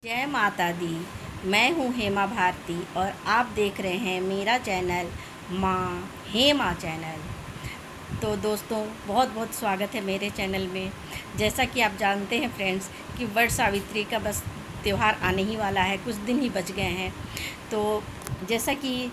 जय माता दी। मैं हूँ हेमा भारती और आप देख रहे हैं मेरा चैनल माँ हेमा चैनल। तो दोस्तों, बहुत बहुत स्वागत है मेरे चैनल में। जैसा कि आप जानते हैं फ्रेंड्स कि वट सावित्री का बस त्यौहार आने ही वाला है, कुछ दिन ही बच गए हैं। तो जैसा कि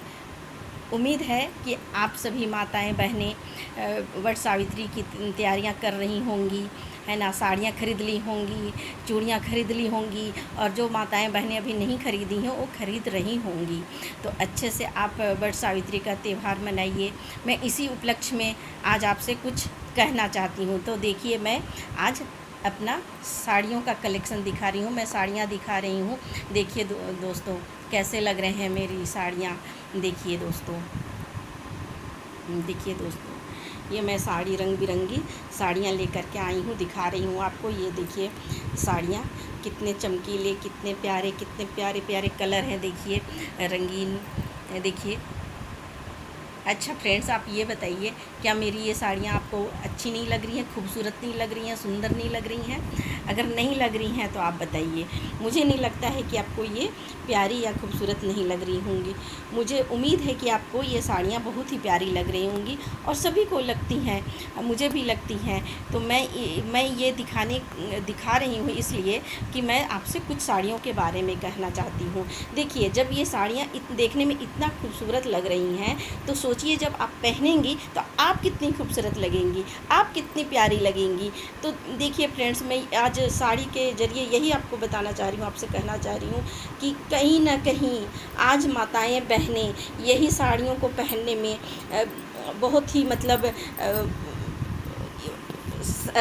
उम्मीद है कि आप सभी माताएं बहनें वट सावित्री की तैयारियां कर रही होंगी, है ना। साड़ियाँ खरीद ली होंगी, चूड़ियाँ खरीद ली होंगी, और जो माताएं बहनें अभी नहीं खरीदी हैं वो खरीद रही होंगी। तो अच्छे से आप वट सावित्री का त्यौहार मनाइए। मैं इसी उपलक्ष्य में आज आपसे कुछ कहना चाहती हूँ। तो देखिए, मैं आज अपना साड़ियों का कलेक्शन दिखा रही हूँ, मैं साड़ियाँ दिखा रही हूँ। देखिए दोस्तों, कैसे लग रहे हैं मेरी साड़ियाँ। देखिए दोस्तों, ये मैं साड़ी रंग बिरंगी साड़ियाँ लेकर के आई हूँ, दिखा रही हूँ आपको। ये देखिए साड़ियाँ कितने चमकीले, कितने प्यारे प्यारे कलर हैं। देखिए रंगीन, देखिए। अच्छा फ्रेंड्स, आप ये बताइए, क्या मेरी ये साड़ियाँ आपको अच्छी नहीं लग रही हैं, खूबसूरत नहीं लग रही हैं, सुंदर नहीं लग रही हैं? अगर नहीं लग रही हैं तो आप बताइए। मुझे नहीं लगता है कि आपको ये प्यारी या खूबसूरत नहीं लग रही होंगी। मुझे उम्मीद है कि आपको ये साड़ियाँ बहुत ही प्यारी लग रही होंगी, और सभी को लगती हैं, मुझे भी लगती हैं। तो मैं ये दिखा रही हूँ इसलिए कि मैं आपसे कुछ साड़ियों के बारे में कहना चाहती हूँ। देखिए, जब ये साड़ियाँ देखने में इतना खूबसूरत लग रही हैं, तो सोचिए जब आप पहनेंगी तो आप कितनी खूबसूरत लगेंगी, आप कितनी प्यारी लगेंगी। तो देखिए फ्रेंड्स, मैं आज साड़ी के ज़रिए यही आपको बताना चाह रही हूँ, आपसे कहना चाह रही हूँ कि कहीं ना कहीं आज माताएं बहनें यही साड़ियों को पहनने में बहुत ही मतलब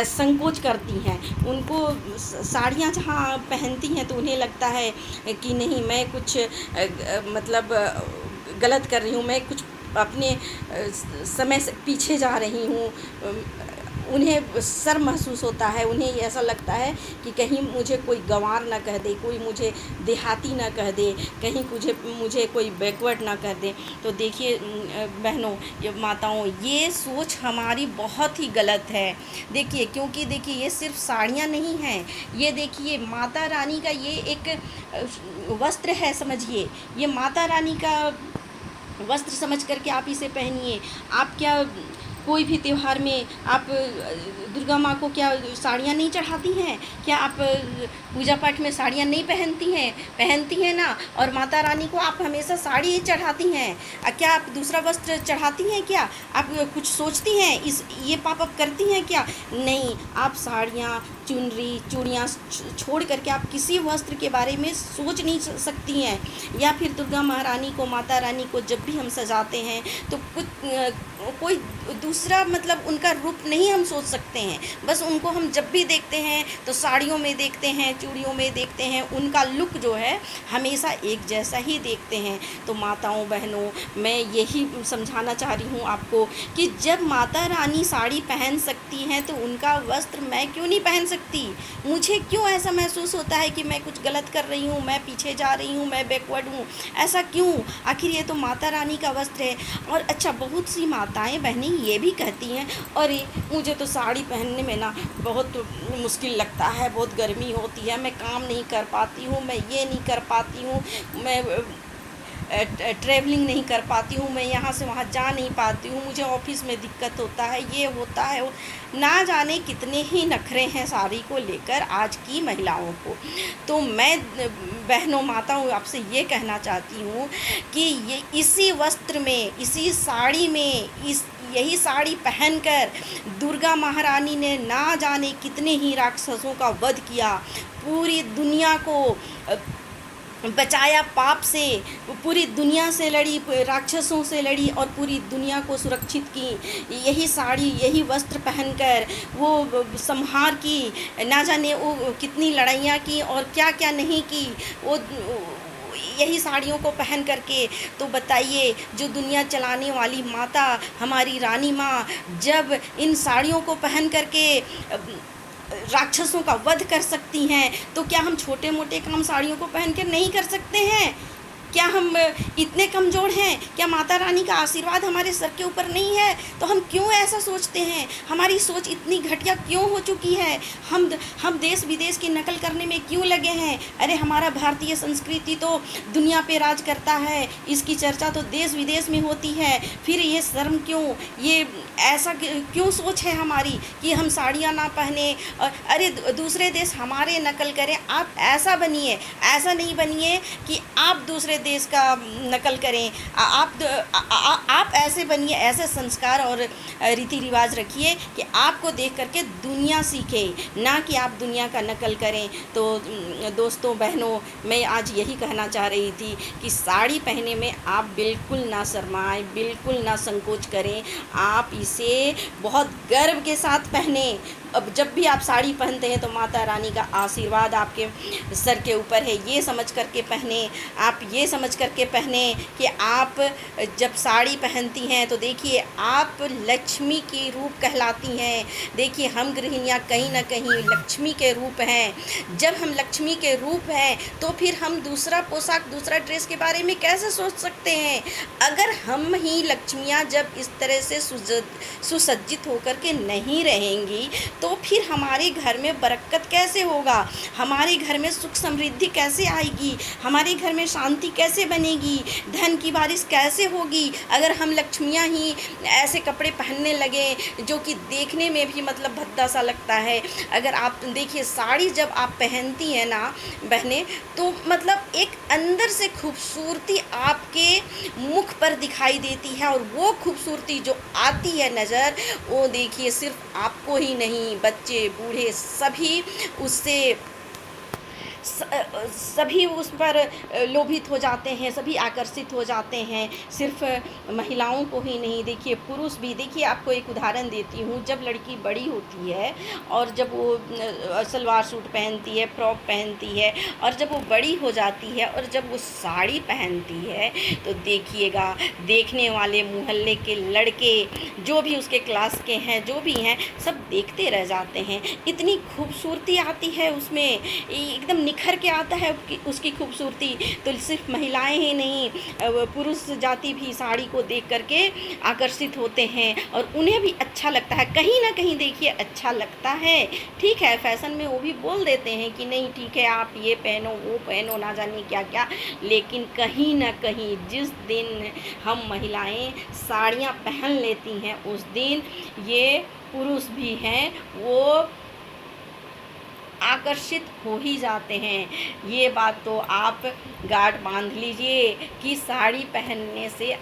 संकोच करती हैं। उनको साड़ियाँ जहाँ पहनती हैं तो उन्हें लगता है कि नहीं, मैं कुछ मतलब गलत कर रही हूँ, मैं कुछ अपने समय से पीछे जा रही हूँ। उन्हें शर्म महसूस होता है, उन्हें ऐसा लगता है कि कहीं मुझे कोई गंवार ना कह दे, कोई मुझे देहाती ना कह दे, कहीं मुझे कोई बैकवर्ड ना कह दे। तो देखिए बहनों, ये माताओं, ये सोच हमारी बहुत ही गलत है। देखिए, क्योंकि देखिए ये सिर्फ साड़ियाँ नहीं हैं, ये देखिए माता रानी का ये एक वस्त्र है, समझिए। ये माता रानी का वस्त्र समझ करके आप इसे पहनिए। आप क्या कोई भी त्यौहार में आप दुर्गा माँ को क्या साड़ियाँ नहीं चढ़ाती हैं? क्या आप पूजा पाठ में साड़ियाँ नहीं पहनती हैं ना? और माता रानी को आप हमेशा साड़ी ही चढ़ाती हैं। क्या आप दूसरा वस्त्र चढ़ाती हैं? क्या आप कुछ सोचती हैं, ये पाप आप करती हैं क्या? नहीं, आप साड़ियाँ, चुनरी, चूड़ियाँ छोड़ करके आप किसी वस्त्र के बारे में सोच नहीं सकती हैं। या फिर दुर्गा महारानी को, माता रानी को जब भी हम सजाते हैं तो कोई दूसरा मतलब उनका रूप नहीं हम सोच सकते हैं। बस उनको हम जब भी देखते हैं तो साड़ियों में देखते हैं, चूड़ियों में देखते हैं, उनका लुक जो है हमेशा एक जैसा ही देखते हैं। तो माताओं बहनों, मैं यही समझाना चाह रही हूँ आपको कि जब माता रानी साड़ी पहन सकती हैं तो उनका वस्त्र मैं क्यों नहीं पहन सकती? मुझे क्यों ऐसा महसूस होता है कि मैं कुछ गलत कर रही हूँ, मैं पीछे जा रही हूँ, मैं बैकवर्ड हूँ? ऐसा क्यों? आखिर ये तो माता रानी का वस्त्र है। और अच्छा, बहुत सी माताएं बहनें ये भी कहती हैं, अरे मुझे तो साड़ी पहनने में ना बहुत मुश्किल लगता है, बहुत गर्मी होती है, मैं काम नहीं कर पाती हूँ, मैं ये नहीं कर पाती हूँ, मैं ट्रैवलिंग नहीं कर पाती हूँ, मैं यहाँ से वहाँ जा नहीं पाती हूँ, मुझे ऑफिस में दिक्कत होता है, ये होता है। ना जाने कितने ही नखरे हैं साड़ी को लेकर आज की महिलाओं को। तो मैं बहनों, माताओं, आपसे ये कहना चाहती हूँ कि ये इसी वस्त्र में, इसी साड़ी में, यही साड़ी पहनकर दुर्गा महारानी ने ना जाने कितने ही राक्षसों का वध किया, पूरी दुनिया को बचाया पाप से, पूरी दुनिया से लड़ी, राक्षसों से लड़ी और पूरी दुनिया को सुरक्षित की। यही साड़ी, यही वस्त्र पहनकर वो संहार की, ना जाने वो कितनी लड़ाइयाँ की और क्या क्या नहीं की वो यही साड़ियों को पहन करके। तो बताइए, जो दुनिया चलाने वाली माता, हमारी रानी माँ, जब इन साड़ियों को पहन करके राक्षसों का वध कर सकती हैं, तो क्या हम छोटे मोटे काम साड़ियों को पहन कर नहीं कर सकते हैं? क्या हम इतने कमज़ोर हैं? क्या माता रानी का आशीर्वाद हमारे सर के ऊपर नहीं है? तो हम क्यों ऐसा सोचते हैं? हमारी सोच इतनी घटिया क्यों हो चुकी है? हम देश विदेश की नकल करने में क्यों लगे हैं? अरे हमारा भारतीय संस्कृति तो दुनिया पे राज करता है, इसकी चर्चा तो देश विदेश में होती है, फिर ये शर्म क्यों? ये ऐसा क्यों सोच है हमारी कि हम साड़ियाँ ना पहने? अरे दूसरे देश हमारे नकल करें, आप ऐसा बनिए, ऐसा नहीं बनिए कि आप दूसरे देश का नकल करें। आप ऐसे बनिए, ऐसे संस्कार और रीति रिवाज रखिए कि आपको देख करके दुनिया सीखे, ना कि आप दुनिया का नकल करें। तो दोस्तों बहनों, मैं आज यही कहना चाह रही थी कि साड़ी पहनने में आप बिल्कुल ना शर्माएं, बिल्कुल ना संकोच करें, आप इसे बहुत गर्व के साथ पहने। अब जब भी आप साड़ी पहनते हैं तो माता रानी का आशीर्वाद आपके सर के ऊपर है, ये समझ करके पहने। आप ये समझ करके पहने कि आप जब साड़ी पहनती हैं तो देखिए आप लक्ष्मी की रूप कहलाती हैं। देखिए हम गृहिणियाँ कहीं ना कहीं लक्ष्मी के रूप हैं। जब हम लक्ष्मी के रूप हैं तो फिर हम दूसरा पोशाक, दूसरा ड्रेस के बारे में कैसे सोच सकते हैं? अगर हम ही लक्ष्मियाँ जब इस तरह से सुसज्जित होकर के नहीं रहेंगी तो फिर हमारे घर में बरकत कैसे होगा? हमारे घर में सुख समृद्धि कैसे आएगी? हमारे घर में शांति कैसे बनेगी? धन की बारिश कैसे होगी? अगर हम लक्ष्मियाँ ही ऐसे कपड़े पहनने लगे जो कि देखने में भी मतलब भद्दा सा लगता है। अगर आप देखिए साड़ी जब आप पहनती हैं ना बहनें, तो मतलब एक अंदर से खूबसूरती आपके मुख पर दिखाई देती है, और वो खूबसूरती जो आती है नज़र, वो देखिए सिर्फ आपको ही नहीं, बच्चे बूढ़े सभी उससे सभी उस पर लोभित हो जाते हैं, सभी आकर्षित हो जाते हैं। सिर्फ महिलाओं को ही नहीं, देखिए पुरुष भी। देखिए आपको एक उदाहरण देती हूँ, जब लड़की बड़ी होती है और जब वो सलवार सूट पहनती है, फ्रॉक पहनती है, और जब वो बड़ी हो जाती है और जब वो साड़ी पहनती है तो देखिएगा देखने वाले मोहल्ले के लड़के जो भी उसके क्लास के हैं, जो भी हैं, सब देखते रह जाते हैं। इतनी खूबसूरती आती है उसमें, एकदम निखर के आता है उसकी खूबसूरती। तो सिर्फ महिलाएं ही नहीं, पुरुष जाति भी साड़ी को देख करके आकर्षित होते हैं और उन्हें भी अच्छा लगता है। कहीं ना कहीं देखिए अच्छा लगता है, ठीक है, फैशन में वो भी बोल देते हैं कि नहीं ठीक है आप ये पहनो, वो पहनो, ना जाने क्या क्या, लेकिन कहीं ना कहीं जिस दिन हम महिलाएं साड़ियाँ पहन लेती हैं उस दिन ये पुरुष भी हैं वो आकर्षित हो ही जाते हैं। ये बात तो आप गांठ बांध लीजिए कि साड़ी पहनने से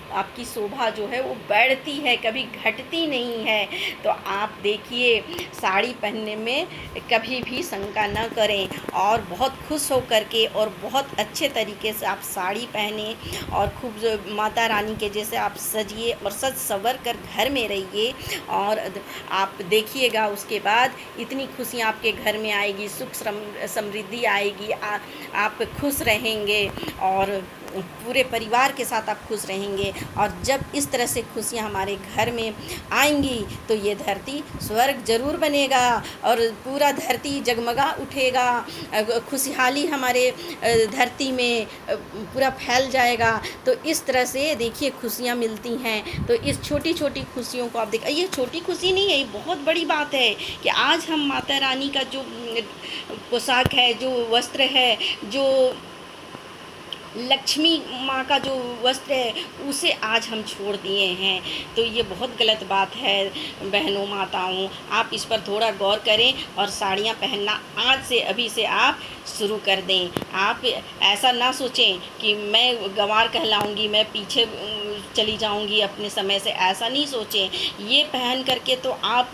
आपकी शोभा जो है वो बढ़ती है, कभी घटती नहीं है। तो आप देखिए साड़ी पहनने में कभी भी शंका न करें और बहुत खुश हो करके और बहुत अच्छे तरीके से आप साड़ी पहने और खूब माता रानी के जैसे आप सजिए और सज संवर कर घर में रहिए। और आप देखिएगा उसके बाद इतनी खुशियाँ आपके घर में आएगी, सुख समृद्धि आएगी, आप खुश रहेंगे और पूरे परिवार के साथ आप खुश रहेंगे। और जब इस तरह से खुशियाँ हमारे घर में आएंगी तो ये धरती स्वर्ग ज़रूर बनेगा और पूरा धरती जगमगा उठेगा, खुशहाली हमारे धरती में पूरा फैल जाएगा। तो इस तरह से देखिए खुशियाँ मिलती हैं। तो इस छोटी छोटी खुशियों को आप देखिए, ये छोटी खुशी नहीं है, ये बहुत बड़ी बात है कि आज हम माता रानी का जो पोशाक है, जो वस्त्र है, जो लक्ष्मी माँ का जो वस्त्र है उसे आज हम छोड़ दिए हैं। तो ये बहुत गलत बात है बहनों, माताओं, आप इस पर थोड़ा गौर करें और साड़ियाँ पहनना आज से अभी से आप शुरू कर दें। आप ऐसा ना सोचें कि मैं गंवार कहलाऊँगी, मैं पीछे चली जाऊँगी अपने समय से, ऐसा नहीं सोचें। ये पहन करके तो आप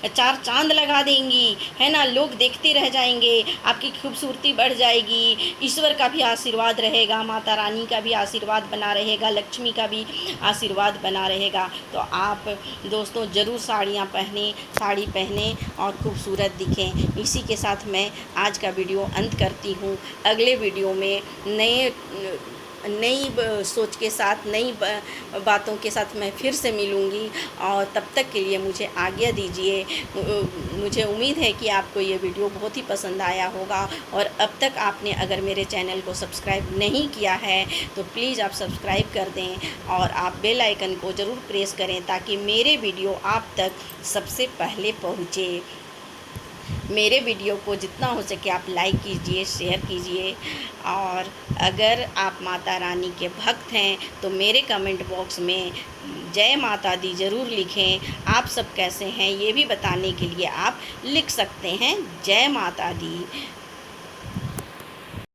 चार चांद लगा देंगी, है ना, लोग देखते रह जाएंगे, आपकी खूबसूरती बढ़ जाएगी, ईश्वर का भी आशीर्वाद रहेगा, माता रानी का भी आशीर्वाद बना रहेगा, लक्ष्मी का भी आशीर्वाद बना रहेगा। तो आप दोस्तों ज़रूर साड़ियाँ पहनें, साड़ी पहनें और खूबसूरत दिखें। इसी के साथ मैं आज का वीडियो अंत करती हूँ। अगले वीडियो में नई सोच के साथ, नई बातों के साथ मैं फिर से मिलूँगी और तब तक के लिए मुझे आज्ञा दीजिए। मुझे उम्मीद है कि आपको ये वीडियो बहुत ही पसंद आया होगा, और अब तक आपने अगर मेरे चैनल को सब्सक्राइब नहीं किया है तो प्लीज़ आप सब्सक्राइब कर दें, और आप बेल आइकन को ज़रूर प्रेस करें ताकि मेरे वीडियो आप तक सबसे पहले पहुँचे। मेरे वीडियो को जितना हो सके आप लाइक कीजिए, शेयर कीजिए, और अगर आप माता रानी के भक्त हैं तो मेरे कमेंट बॉक्स में जय माता दी ज़रूर लिखें। आप सब कैसे हैं ये भी बताने के लिए आप लिख सकते हैं जय माता दी।